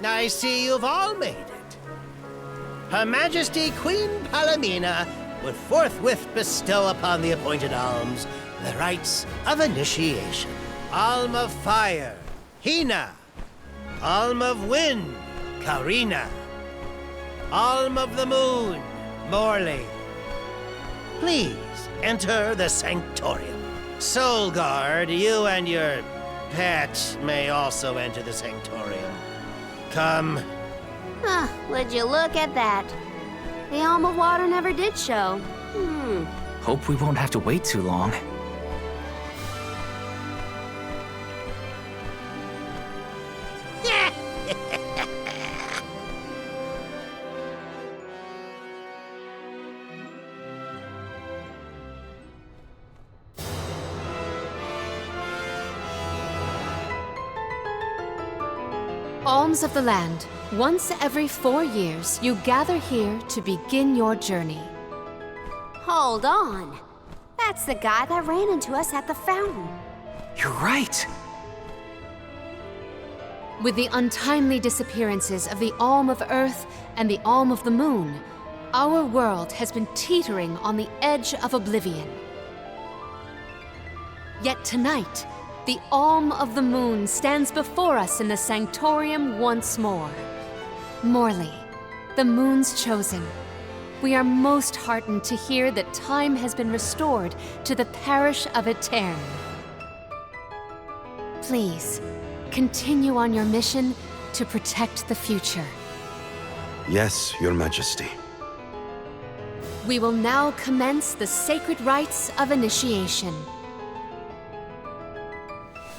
I see you've all made it. Her Majesty Queen Palamina would forthwith bestow upon the appointed alms the rites of initiation. Alm of Fire, Hina. Alm of Wind, Karina. Alm of the Moon, Morley. Please enter the Sanctorium. Soul Guard, you and your pet may also enter the Sanctorium. Come. Huh, would you look at that? The Alm of Water never did show. Hope we won't have to wait too long. Alms of the land. Once every 4 years, you gather here to begin your journey. Hold on. That's the guy that ran into us at the fountain. You're right. With the untimely disappearances of the Alm of Earth and the Alm of the Moon, our world has been teetering on the edge of oblivion. Yet tonight, the Alm of the Moon stands before us in the Sanctorium once more. Morley, the Moon's chosen, we are most heartened to hear that time has been restored to the parish of Eterne. Please, continue on your mission to protect the future. Yes, Your Majesty. We will now commence the sacred rites of initiation.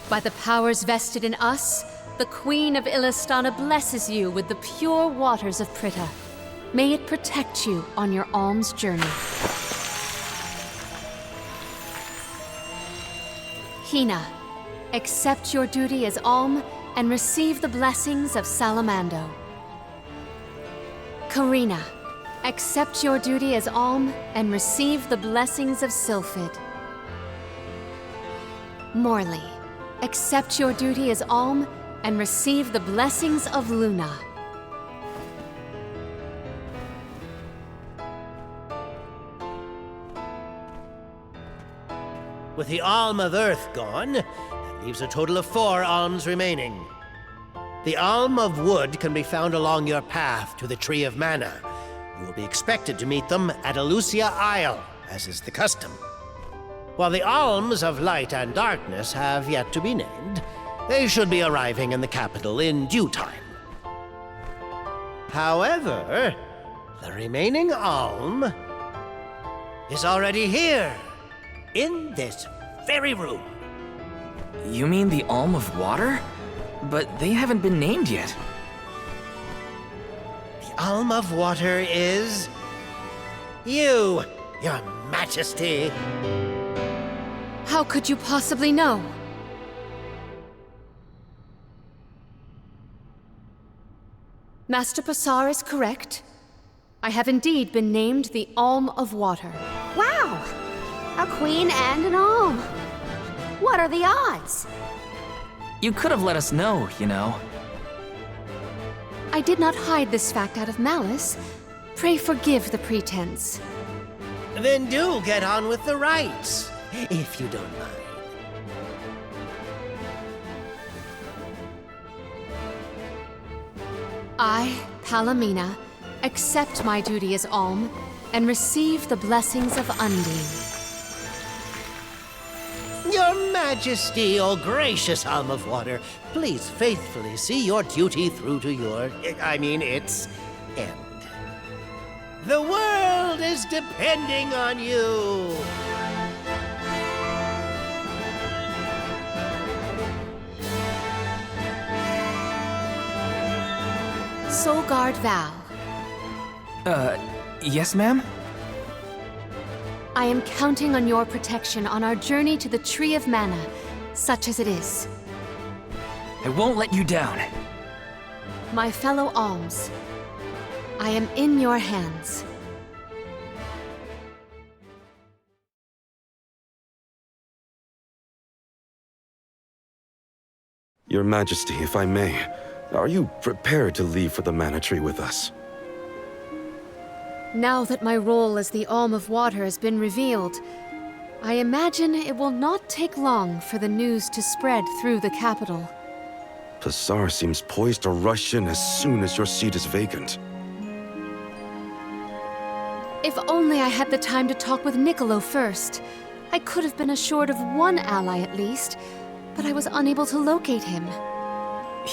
By the powers vested in us, the Queen of Illistana blesses you with the pure waters of Prita. May it protect you on your alms journey. Hina, accept your duty as alm and receive the blessings of Salamando. Karina, accept your duty as alm and receive the blessings of Sylphid. Morley, accept your duty as alm and receive the blessings of Luna. With the Alm of Earth gone, that leaves a total of 4 alms remaining. The Alm of Wood can be found along your path to the Tree of Mana. You will be expected to meet them at Elusia Isle, as is the custom. While the Alms of Light and Darkness have yet to be named, they should be arriving in the capital in due time. However, the remaining alm is already here, in this very room. You mean the Alm of Water? But they haven't been named yet. The Alm of Water is you, Your Majesty. How could you possibly know? Master Passar is correct. I have indeed been named the Alm of Water. Wow! A queen and an alm. What are the odds? You could have let us know, you know. I did not hide this fact out of malice. Pray forgive the pretense. Then do get on with the rites, if you don't mind. I, Palamina, accept my duty as alm and receive the blessings of Undine. Your Majesty, O gracious Alm of Water, please faithfully see your duty through to its end. The world is depending on you. Soul Guard Val, Yes, ma'am? I am counting on your protection on our journey to the Tree of Mana, such as it is. I won't let you down. My fellow alms, I am in your hands. Your Majesty, if I may, Are you prepared to leave for the Mana Tree with us? Now that my role as the Alm of Water has been revealed, I imagine it will not take long for the news to spread through the capital. Pasar seems poised to rush in as soon as your seat is vacant. If only I had the time to talk with Niccolo first. I could have been assured of one ally at least, but I was unable to locate him.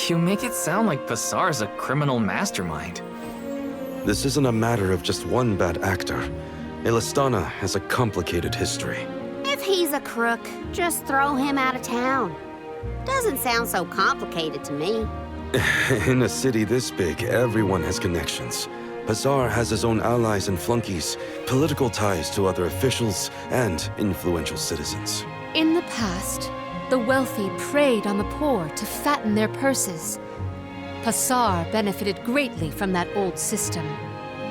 You make it sound like Pasar's a criminal mastermind. This isn't a matter of just one bad actor. Ilistana has a complicated history. If he's a crook, just throw him out of town. Doesn't sound so complicated to me. In a city this big, everyone has connections. Pasar has his own allies and flunkies, political ties to other officials, and influential citizens. In the past, the wealthy preyed on the poor to fatten their purses. Pasar benefited greatly from that old system.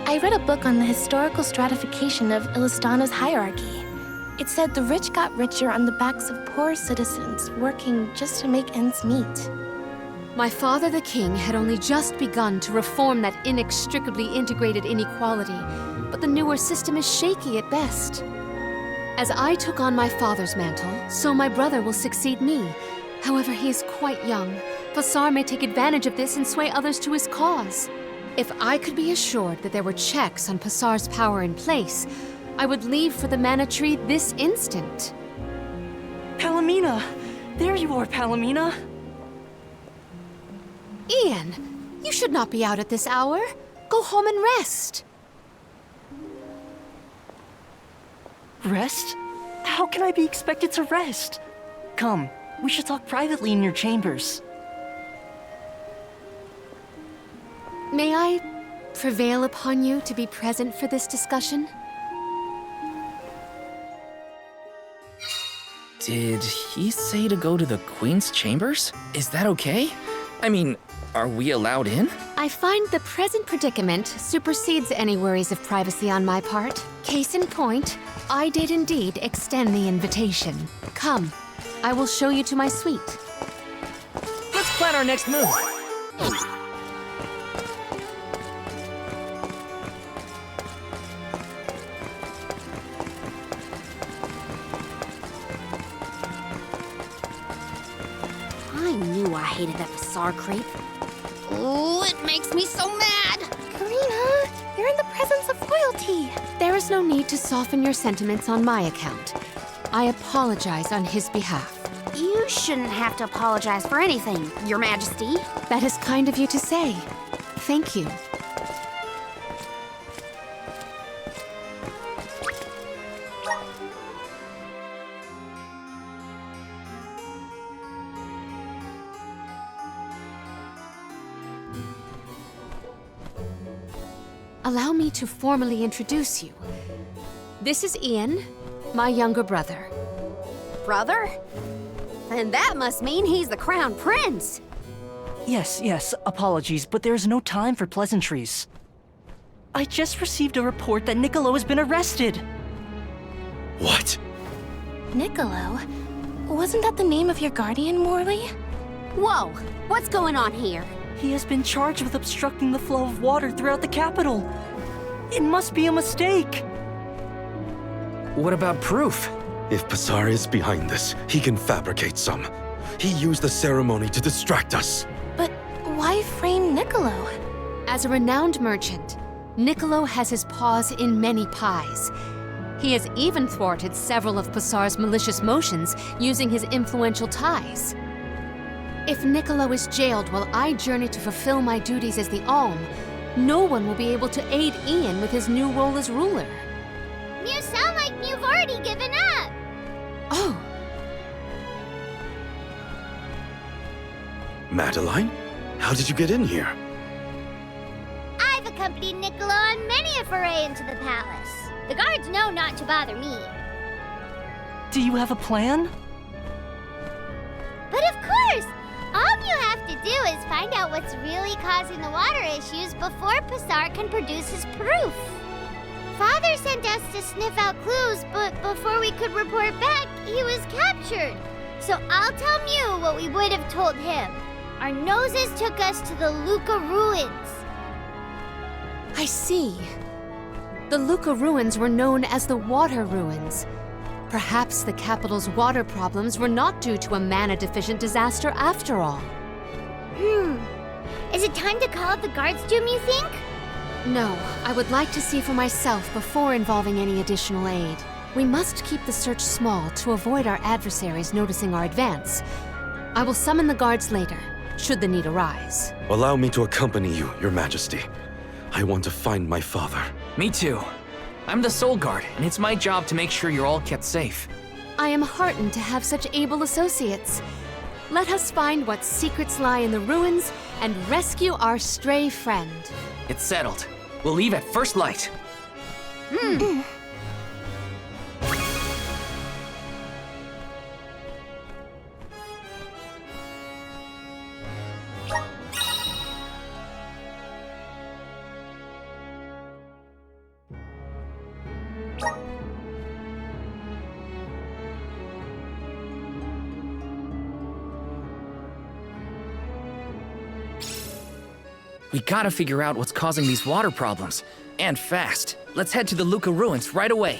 I read a book on the historical stratification of Ilistana's hierarchy. It said the rich got richer on the backs of poor citizens working just to make ends meet. My father the king had only just begun to reform that inextricably integrated inequality, but the newer system is shaky at best. As I took on my father's mantle, so my brother will succeed me. However, he is quite young. Pasar may take advantage of this and sway others to his cause. If I could be assured that there were checks on Pasar's power in place, I would leave for the Mana Tree this instant. Palomina! There you are, Palomina! Ian, you should not be out at this hour. Go home and rest. Rest? How can I be expected to rest? Come, we should talk privately in your chambers. May I prevail upon you to be present for this discussion? Did he say to go to the Queen's chambers? Is that okay? I mean, are we allowed in? I find the present predicament supersedes any worries of privacy on my part. Case in point, I did indeed extend the invitation. Come, I will show you to my suite. Let's plan our next move. I knew I hated that Pasar creep. Oh, it makes me so mad! Karina, you're in the presence of royalty. There is no need to soften your sentiments on my account. I apologize on his behalf. You shouldn't have to apologize for anything, Your Majesty. That is kind of you to say. Thank you. Allow me to formally introduce you. This is Ian, my younger brother. Brother? Then that must mean he's the crown prince. Yes, apologies, but there's no time for pleasantries. I just received a report that Niccolo has been arrested. What? Niccolo? Wasn't that the name of your guardian, Morley? Whoa, what's going on here? He has been charged with obstructing the flow of water throughout the capital. It must be a mistake. What about proof? If Pasar is behind this, he can fabricate some. He used the ceremony to distract us. But why frame Niccolo? As a renowned merchant, Niccolo has his paws in many pies. He has even thwarted several of Pasar's malicious motions using his influential ties. If Niccolo is jailed while I journey to fulfill my duties as the Alm, no one will be able to aid Ian with his new role as ruler. You sound like you've already given up. Oh. Madeline? How did you get in here? I've accompanied Niccolo on many a foray into the palace. The guards know not to bother me. Do you have a plan? But of course! All you have to do is find out what's really causing the water issues before Pasar can produce his proof. Father sent us to sniff out clues, but before we could report back, he was captured. So I'll tell Mew what we would have told him. Our noses took us to the Luca ruins. I see. The Luca ruins were known as the Water Ruins. Perhaps the capital's water problems were not due to a mana-deficient disaster after all. Is it time to call up the guards, Doom, you think? No, I would like to see for myself before involving any additional aid. We must keep the search small to avoid our adversaries noticing our advance. I will summon the guards later, should the need arise. Allow me to accompany you, Your Majesty. I want to find my father. Me too. I'm the Soul Guard, and it's my job to make sure you're all kept safe. I am heartened to have such able associates. Let us find what secrets lie in the ruins and rescue our stray friend. It's settled. We'll leave at first light. We gotta figure out what's causing these water problems. And fast. Let's head to the Luca ruins right away.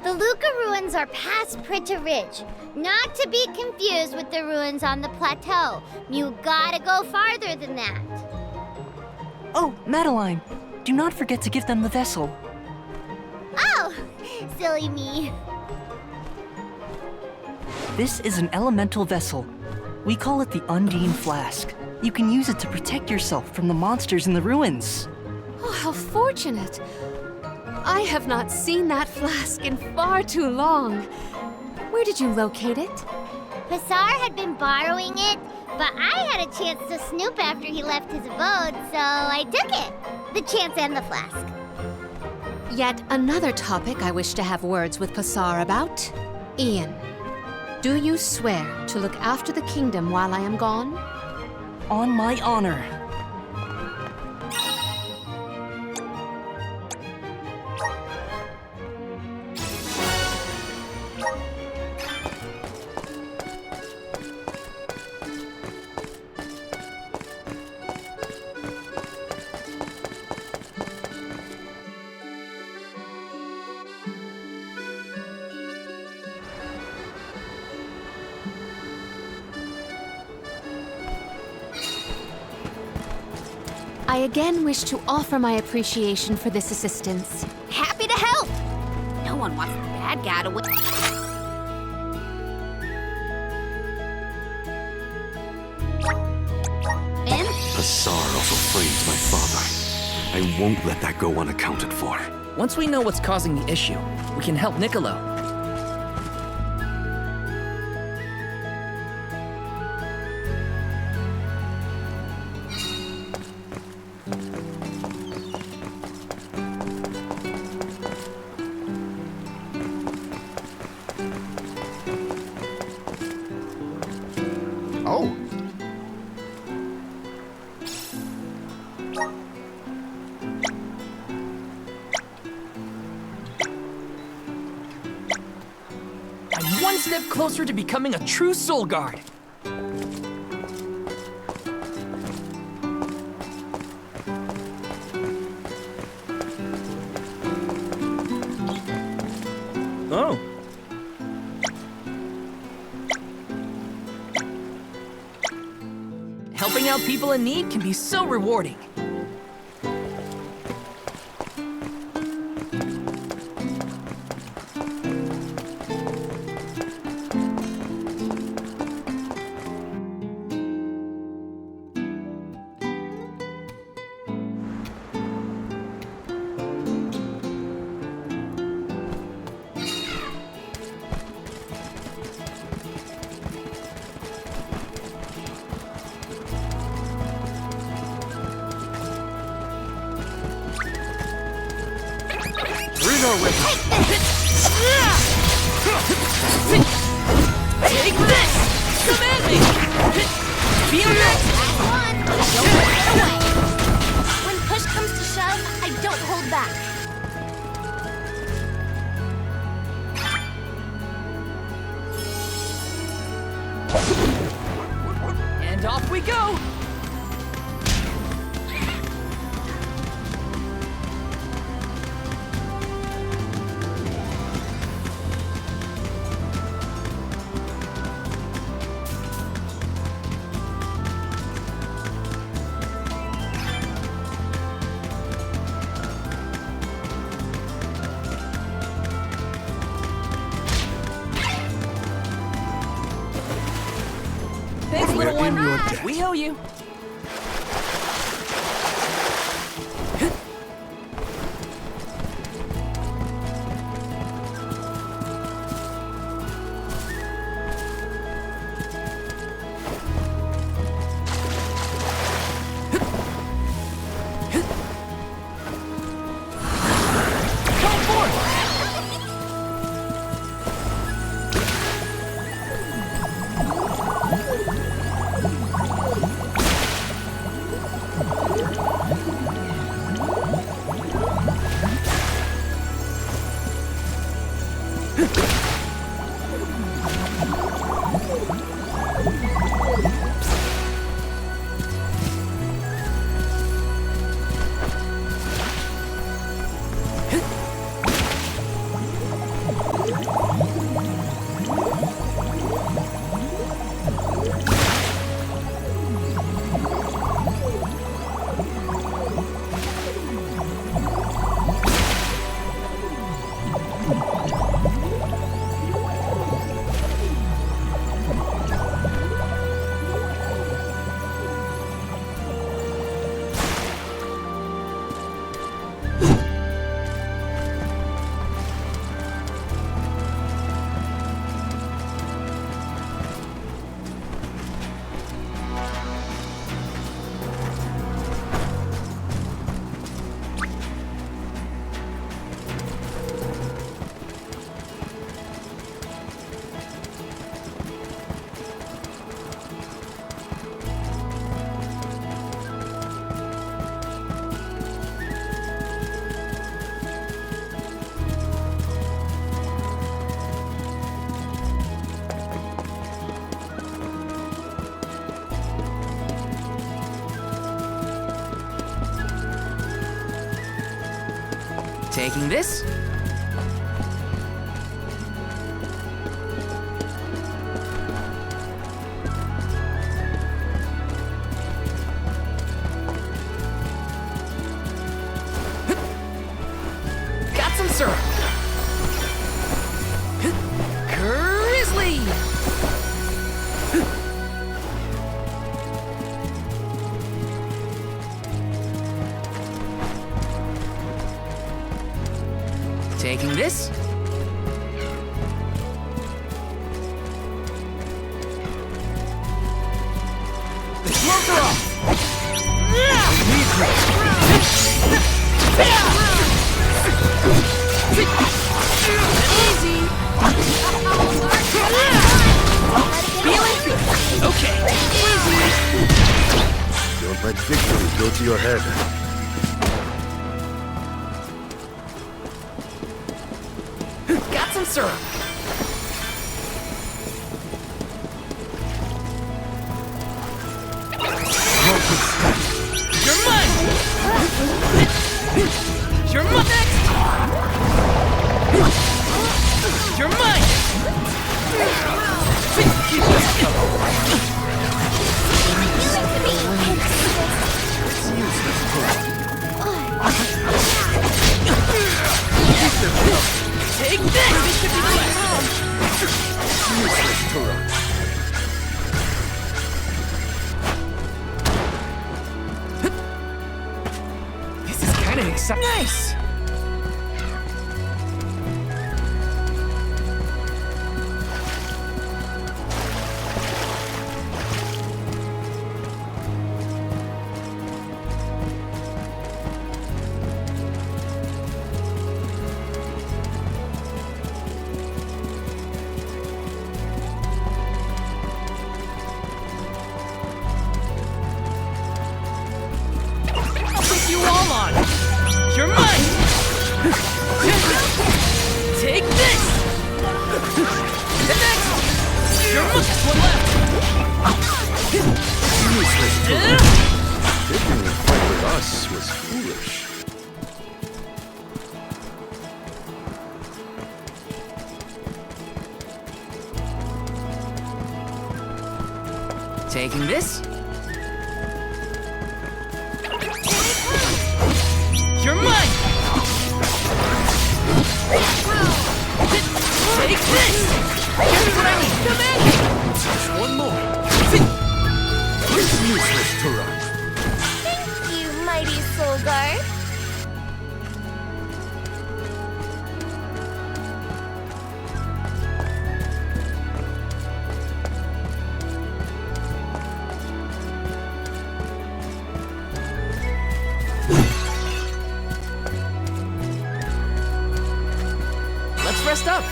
The Luca ruins are past Prita Ridge, not to be confused with the ruins on the plateau. You gotta go farther than that. Oh, Madeline, do not forget to give them the vessel. Oh, silly me. This is an elemental vessel. We call it the Undine Flask. You can use it to protect yourself from the monsters in the ruins. Oh, how fortunate. I have not seen that flask in far too long. Where did you locate it? Pasar had been borrowing it, but I had a chance to snoop after he left his abode, so I took it. The chance and the flask. Yet another topic I wish to have words with Pasar about. Ian, do you swear to look after the kingdom while I am gone? On my honor. I again wish to offer my appreciation for this assistance. Happy to help! No one wants the bad guy to win. Pasar also framed my father. I won't let that go unaccounted for. Once we know what's causing the issue, we can help Niccolo. Oh. I'm one step closer to becoming a true soul guard. Oh. Helping out people in need can be so rewarding. Take this! Come at me! Feel it! Don't run away. When push comes to shove, I don't hold back. And off we go! Thanks, little one. We owe you. Taking this. Got some syrup. Grizzly. Taking this. The gloves are off! Easy! Feel it? Okay. Easy! Don't let victory go to your head. Got some syrup. You're mine! You're mine next! You're mine! Take this! This is kind of exciting. Nice! You all on! You're mine! Take this! The next! You're mine! Just one left! Taking the fight with us was foolish. Taking this. You're mine! Take this! Here's what I need! Come in! Just one more. It's useless to run. Thank you, mighty soul guard. Let's rest up.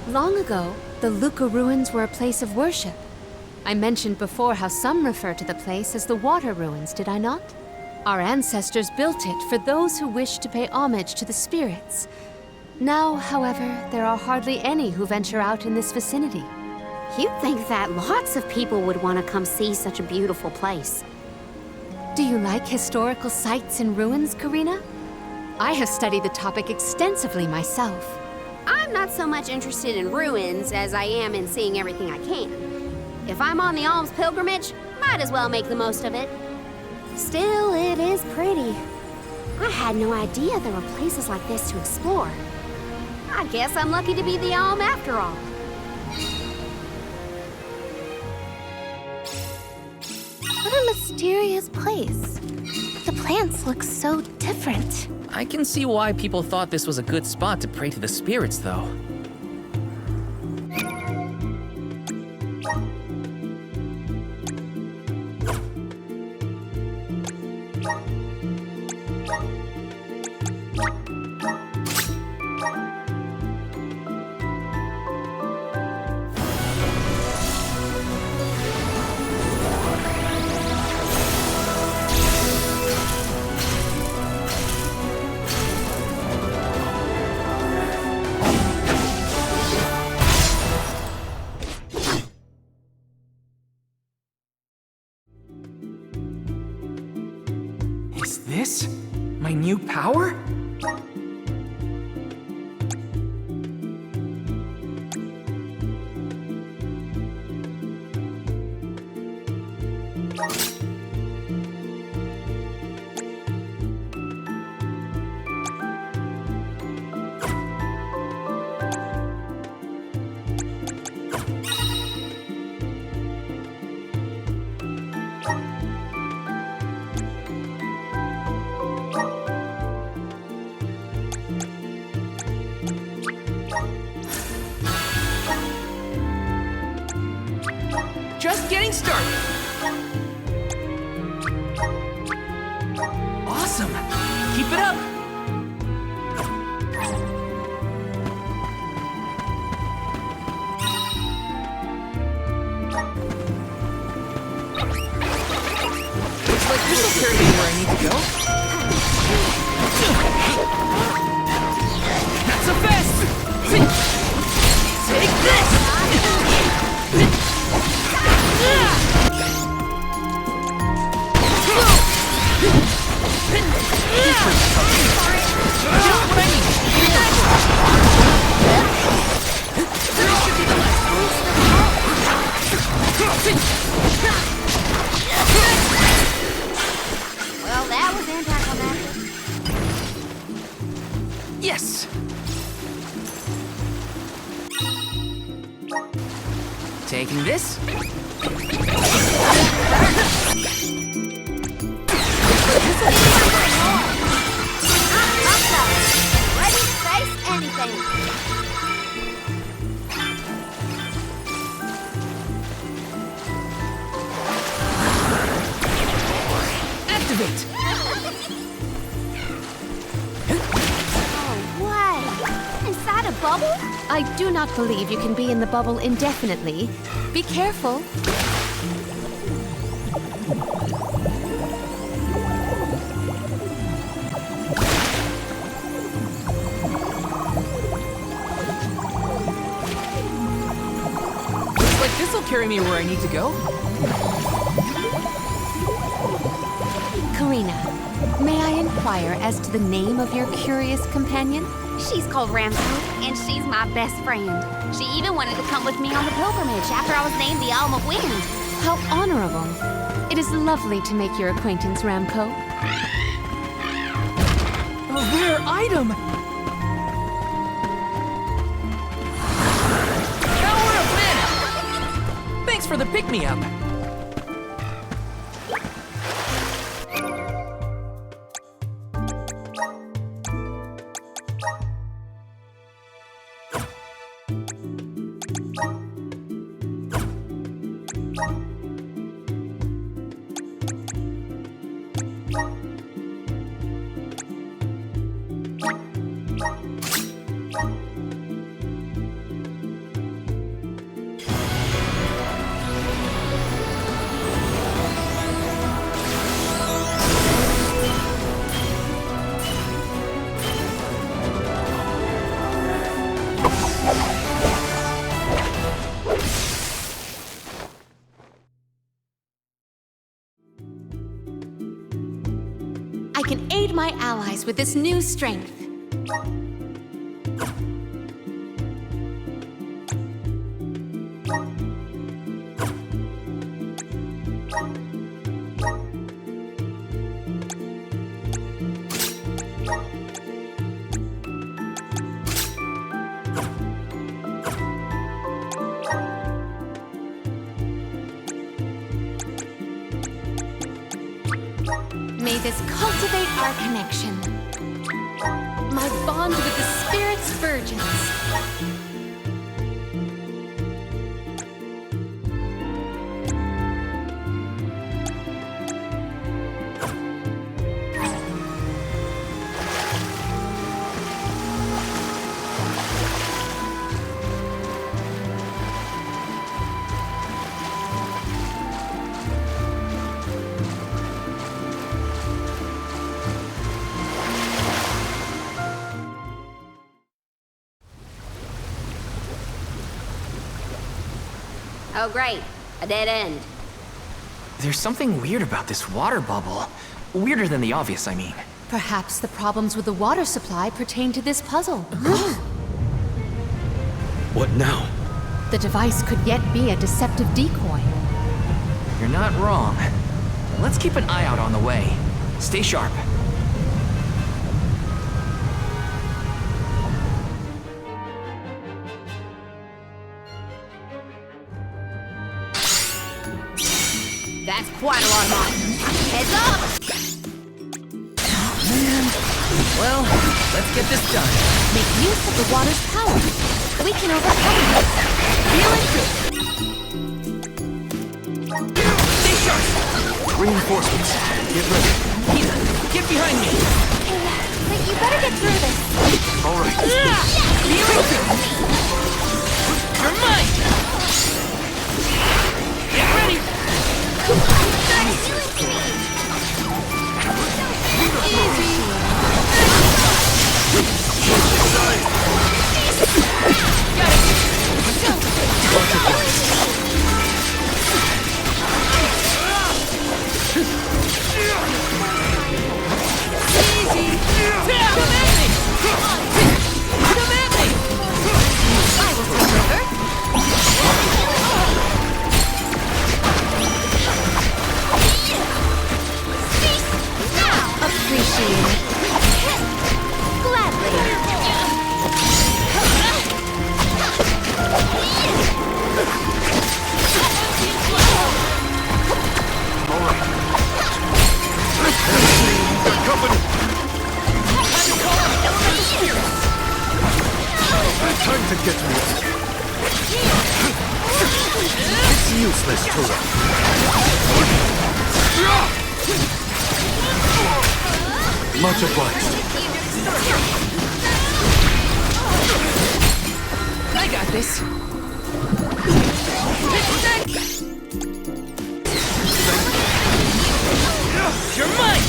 Long ago, the Luca ruins were a place of worship. I mentioned before how some refer to the place as the Water Ruins, did I not? Our ancestors built it for those who wished to pay homage to the spirits. Now, however, there are hardly any who venture out in this vicinity. You'd think that lots of people would want to come see such a beautiful place. Do you like historical sites and ruins, Karina? I have studied the topic extensively myself. I'm not so much interested in ruins as I am in seeing everything I can. If I'm on the alms pilgrimage, might as well make the most of it. Still, it is pretty. I had no idea there were places like this to explore. I guess I'm lucky to be the alm after all. What a mysterious place. The plants look so different. I can see why people thought this was a good spot to pray to the spirits, though. Is this my new power? just getting started. Awesome. Keep it up. Looks like this will carry me where I need to go. Not so fast! Take this! Just what I need. This should be the last one. Well, that was anticlimactic. Yes! Taking this. Ready to face anything. Activate! Oh, what? Inside a bubble? I do not believe you can be in the bubble indefinitely. Be careful. Looks like this'll carry me where I need to go. Karina, may I inquire as to the name of your curious companion? She's called Ramco, and she's my best friend. She even wanted to come with me on the pilgrimage after I was named the Alm of Wind. How honorable. It is lovely to make your acquaintance, Ramco. A rare item! Power of mana! Thanks for the pick-me-up. I can aid my allies with this new strength. May this cultivate our connection. My bond with the spirit's virgins. Oh, great. A dead end. There's something weird about this water bubble. Weirder than the obvious, I mean. Perhaps the problems with the water supply pertain to this puzzle. What now? The device could yet be a deceptive decoy. You're not wrong. Let's keep an eye out on the way. Stay sharp. That's quite a lot of monsters. Heads up! Well, let's get this done. Make use of the water's power. We can overcome it. Feel it. Reinforcements. Get ready. Get behind me! But you better get through this. All right. You're mine! Get ready! Time to get to it. It's useless to run. Much obliged. I got this. You're mine!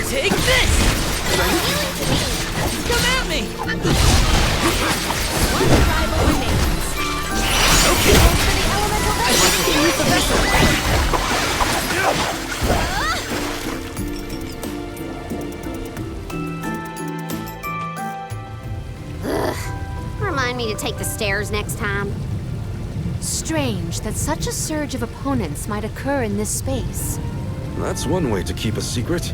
Take this! Come at me! One rival remains. Okay. I'd like to use the vessel. Remind me to take the stairs next time. Strange that such a surge of opponents might occur in this space. That's one way to keep a secret.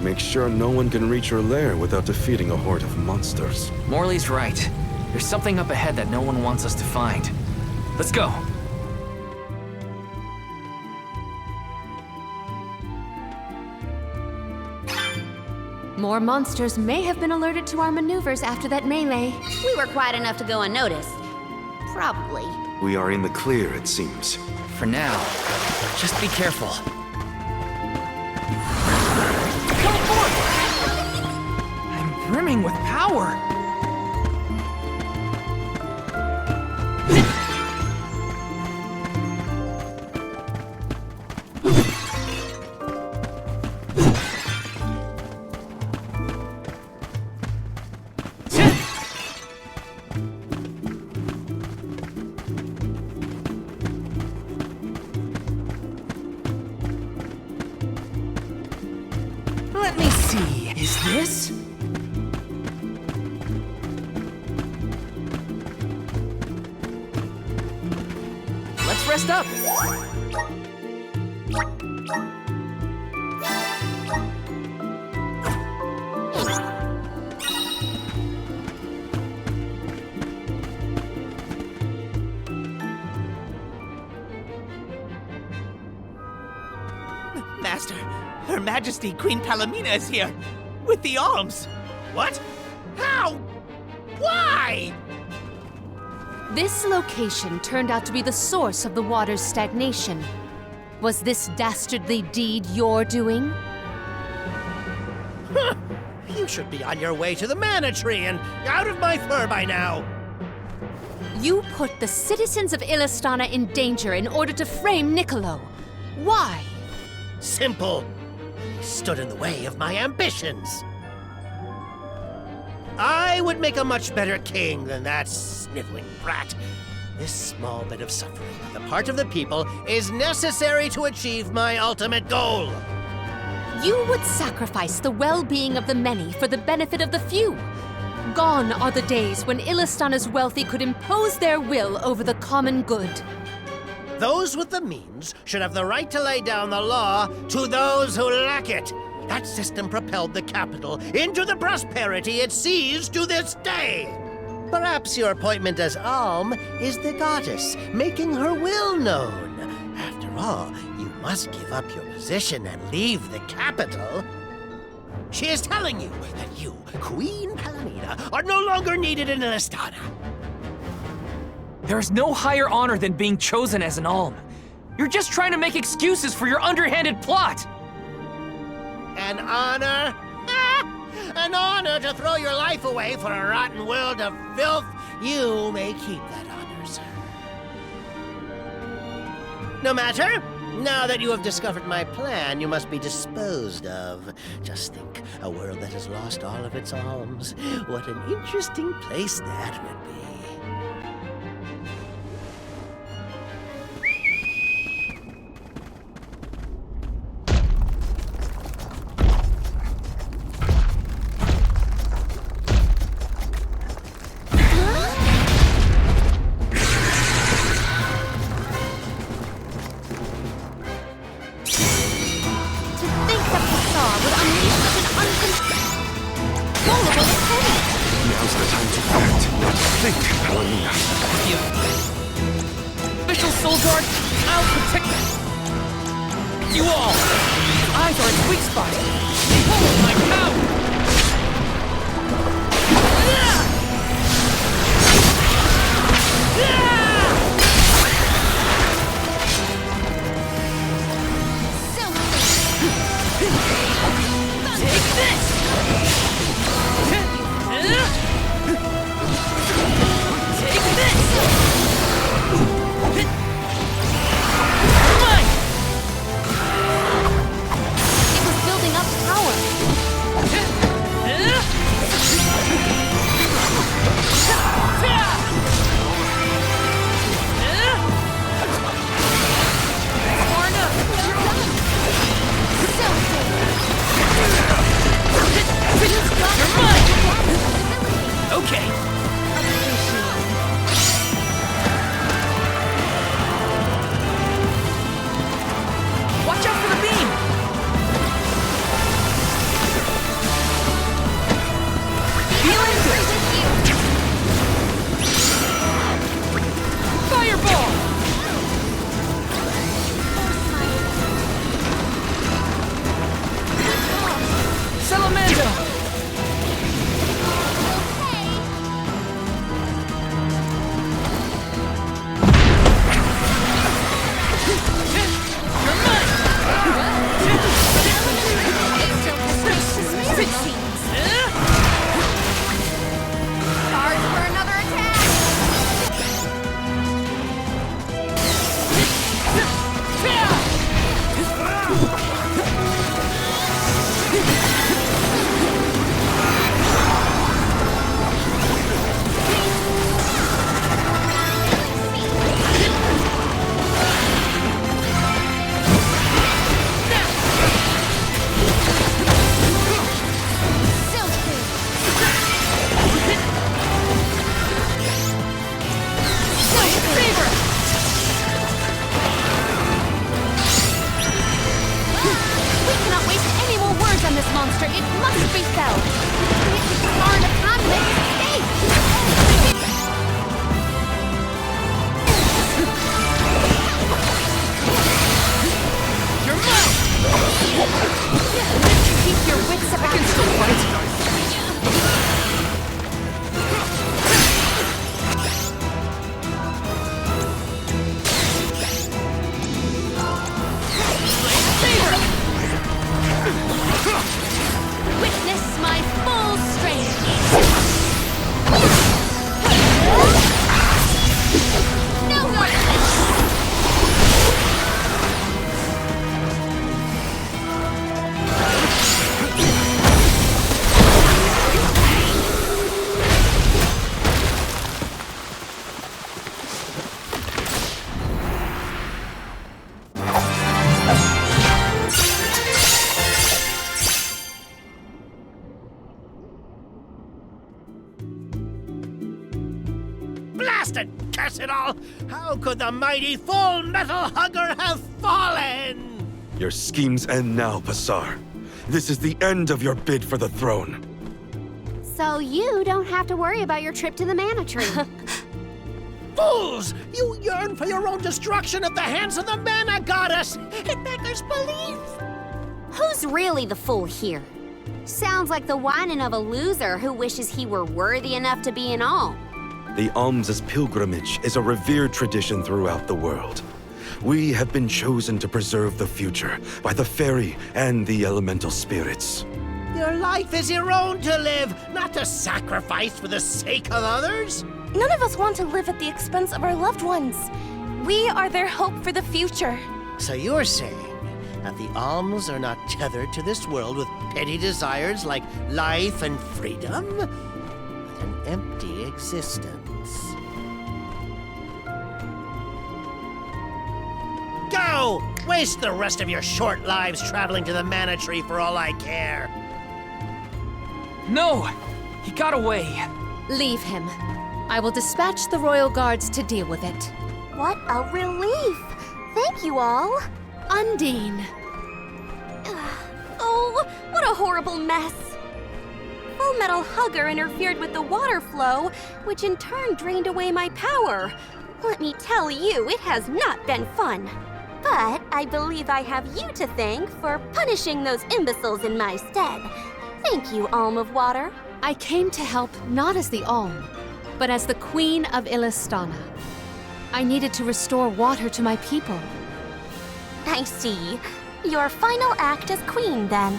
Make sure no one can reach your lair without defeating a horde of monsters. Morley's right. There's something up ahead that no one wants us to find. Let's go. More monsters may have been alerted to our maneuvers after that melee. We were quiet enough to go unnoticed. Probably. We are in the clear, it seems. For now, just be careful. Teleport! I'm brimming with power. Let me see. Is this? Let's rest up. Master, Her Majesty Queen Palomina is here, with the alms. What? How? Why? This location turned out to be the source of the water's stagnation. Was this dastardly deed your doing? Huh. You should be on your way to the mana tree and out of my fur by now. You put the citizens of Illistana in danger in order to frame Niccolo. Why? Simple. He stood in the way of my ambitions. I would make a much better king than that sniveling brat. This small bit of suffering on the part of the people is necessary to achieve my ultimate goal. You would sacrifice the well-being of the many for the benefit of the few. Gone are the days when Illistana's wealthy could impose their will over the common good. Those with the means should have the right to lay down the law to those who lack it. That system propelled the capital into the prosperity it sees to this day. Perhaps your appointment as Alm is the goddess, making her will known. After all, you must give up your position and leave the capital. She is telling you that you, Queen Palomina, are no longer needed in Illistana. There is no higher honor than being chosen as an alm. You're just trying to make excuses for your underhanded plot! An honor? An honor to throw your life away for a rotten world of filth? You may keep that honor, sir. No matter. Now that you have discovered my plan, you must be disposed of. Just think, a world that has lost all of its alms. What an interesting place that would be. Now's the time to act, not think, Palamina. You... Official Soul Guard, I'll protect them! You all! Eyes are its weak spot! Behold my power! Take this! Take this! Mine! It was building up power. Far enough! You're done! You're mine! Okay. Watch out for the beam! Healing! Fireball! Salamander! Charge for another attack! We cannot waste any more words on this monster. It must be felled. It's far enough time to make an escape. Your mouth! Keep your wits about you. Still fight! Witness my full strength. No mercy. Blast it! Curse it all! How could the mighty Full Metal Hugger have fallen? Your schemes end now, Pasar. This is the end of your bid for the throne. So you don't have to worry about your trip to the mana tree. Fools! You yearn for your own destruction at the hands of the mana goddess! It beggars belief! Who's really the fool here? Sounds like the whining of a loser who wishes he were worthy enough to be an alm. The alms as pilgrimage is a revered tradition throughout the world. We have been chosen to preserve the future by the fairy and the elemental spirits. Your life is your own to live, not to sacrifice for the sake of others. None of us want to live at the expense of our loved ones. We are their hope for the future. So you're saying that the alms are not tethered to this world with petty desires like life and freedom, but an empty existence. Go! Waste the rest of your short lives traveling to the mana tree for all I care. No! He got away. Leave him. I will dispatch the royal guards to deal with it. What a relief! Thank you all. Undine. Oh, what a horrible mess. Full Metal Hugger interfered with the water flow, which in turn drained away my power. Let me tell you, it has not been fun. But I believe I have you to thank for punishing those imbeciles in my stead. Thank you, Alm of Water. I came to help not as the Alm, but as the Queen of Illistana. I needed to restore water to my people. I see. Your final act as queen, then.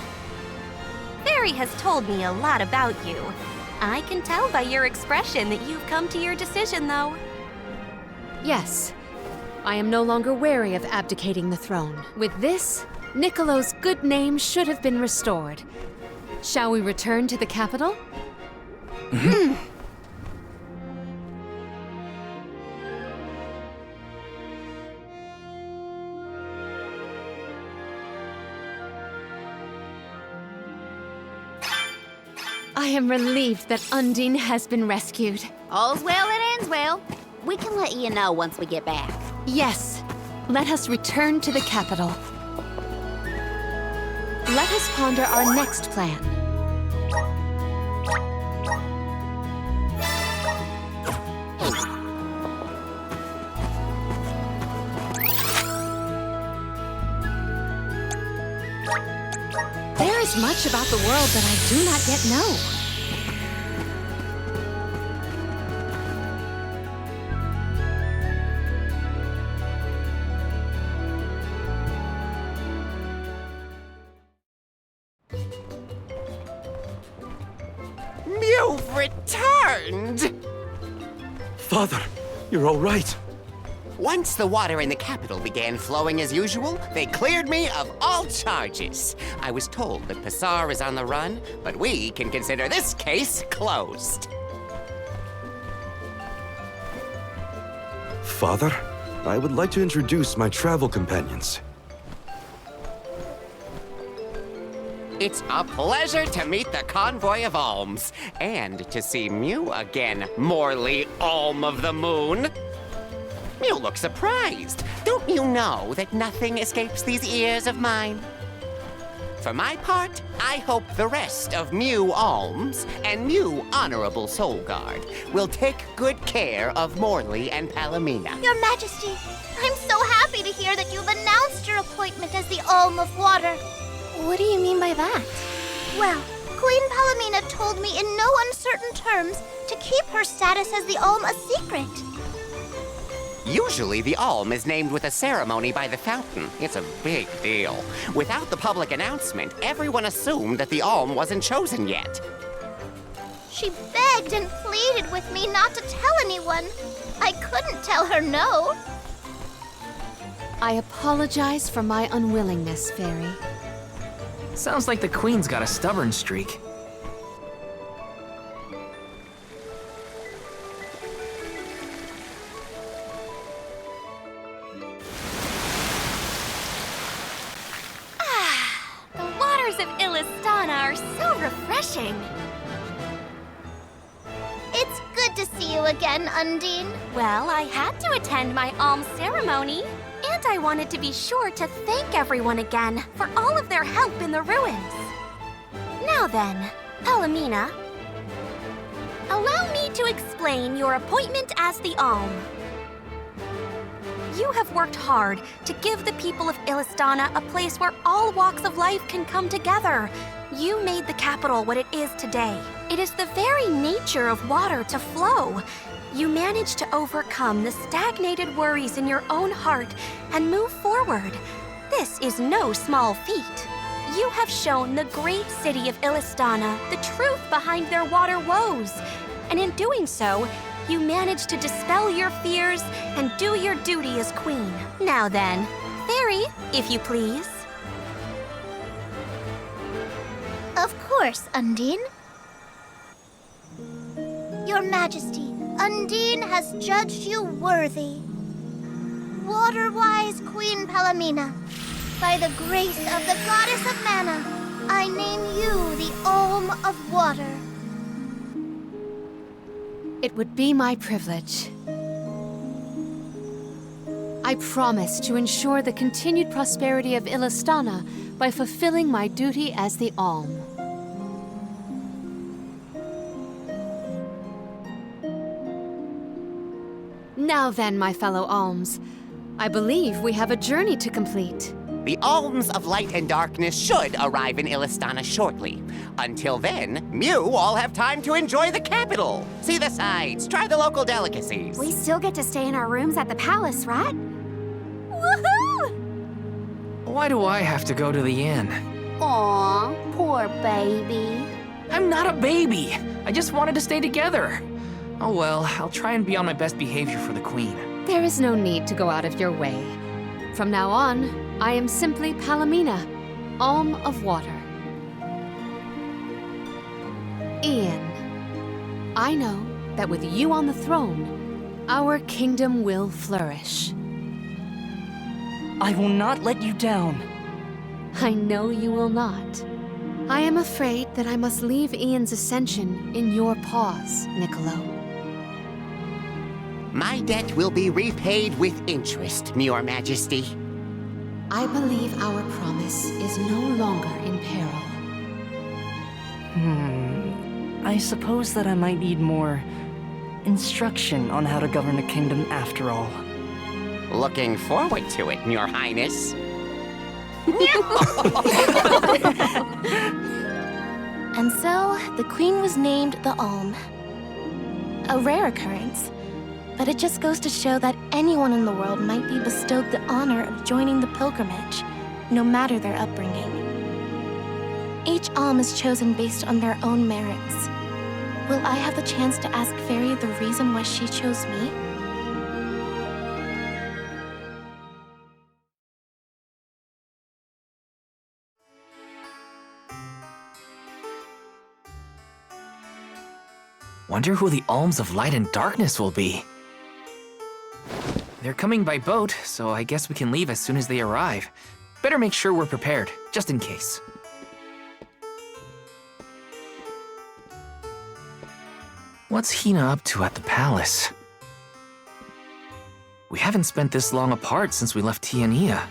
Fairy has told me a lot about you. I can tell by your expression that you've come to your decision, though. Yes. I am no longer wary of abdicating the throne. With this, Niccolo's good name should have been restored. Shall we return to the capital? I am relieved that Undine has been rescued. All's well that ends well. We can let you know once we get back. Yes, let us return to the capital. Let us ponder our next plan. There is much about the world that I do not yet know. You've returned! Father, you're all right. Once the water in the capital began flowing as usual, they cleared me of all charges. I was told that Passar is on the run, but we can consider this case closed. Father, I would like to introduce my travel companions. It's a pleasure to meet the convoy of alms, and to see Mew again, Morley Alm of the Moon. You look surprised. Don't you know that nothing escapes these ears of mine? For my part, I hope the rest of Mew Alms and Mew Honorable Soul Guard will take good care of Morley and Palomina. Your Majesty, I'm so happy to hear that you've announced your appointment as the Alm of Water. What do you mean by that? Well, Queen Palomina told me in no uncertain terms to keep her status as the Alm a secret. Usually, the Alm is named with a ceremony by the fountain. It's a big deal. Without the public announcement, everyone assumed that the Alm wasn't chosen yet. She begged and pleaded with me not to tell anyone. I couldn't tell her no. I apologize for my unwillingness, Fairy. Sounds like the Queen's got a stubborn streak. The waters of Illistana are so refreshing. It's good to see you again, Undine. Well, I had to attend my alms ceremony, and I wanted to be sure to thank everyone again for all of their help in the ruins. Now then, Palomina, allow me to explain your appointment as the Alm. You have worked hard to give the people of Illistana a place where all walks of life can come together. You made the capital what it is today. It is the very nature of water to flow. You managed to overcome the stagnated worries in your own heart and move forward. This is no small feat. You have shown the great city of Illistana the truth behind their water woes. And in doing so, you managed to dispel your fears and do your duty as queen. Now then, Fairy, if you please. Of course, Undine. Your Majesty, Undine has judged you worthy. Water-wise Queen Palamina, by the grace of the Goddess of Mana, I name you the Alm of Water. It would be my privilege. I promise to ensure the continued prosperity of Illistana by fulfilling my duty as the Alm. Now then, my fellow Alms, I believe we have a journey to complete. The Alms of Light and Darkness should arrive in Illistana shortly. Until then, Mew all have time to enjoy the capital. See the sights, try the local delicacies. We still get to stay in our rooms at the palace, right? Woohoo! Why do I have to go to the inn? Aw, poor baby. I'm not a baby. I just wanted to stay together. Oh well, I'll try and be on my best behavior for the queen. There is no need to go out of your way. From now on, I am simply Palamina, Alm of Water. Ian, I know that with you on the throne, our kingdom will flourish. I will not let you down. I know you will not. I am afraid that I must leave Ian's ascension in your paws, Niccolo. My debt will be repaid with interest, Your Majesty. I believe our promise is no longer in peril. I suppose that I might need more instruction on how to govern a kingdom after all. Looking forward to it, Your Highness. And so, the queen was named the Alm. A rare occurrence, but it just goes to show that anyone in the world might be bestowed the honor of joining the pilgrimage, no matter their upbringing. Each Alm is chosen based on their own merits. Will I have the chance to ask Fairy the reason why she chose me? Wonder who the Alms of Light and Darkness will be. They're coming by boat, so I guess we can leave as soon as they arrive. Better make sure we're prepared, just in case. What's Hina up to at the palace? We haven't spent this long apart since we left Tiania.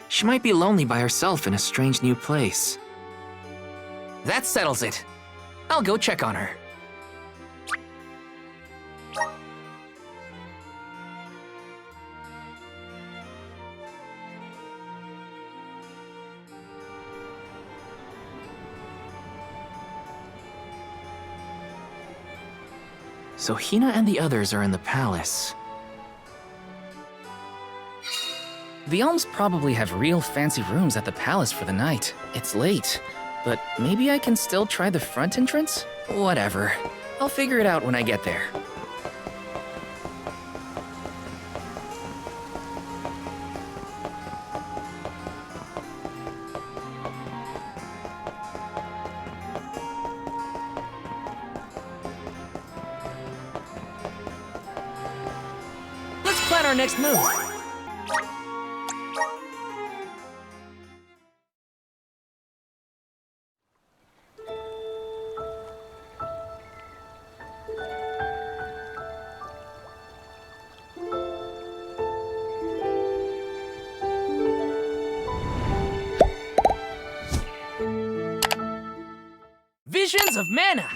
She might be lonely by herself in a strange new place. That settles it. I'll go check on her. So Hina and the others are in the palace. The Alms probably have real fancy rooms at the palace for the night. It's late, but maybe I can still try the front entrance? Whatever. I'll figure it out when I get there. Plan our next move. Visions of Mana.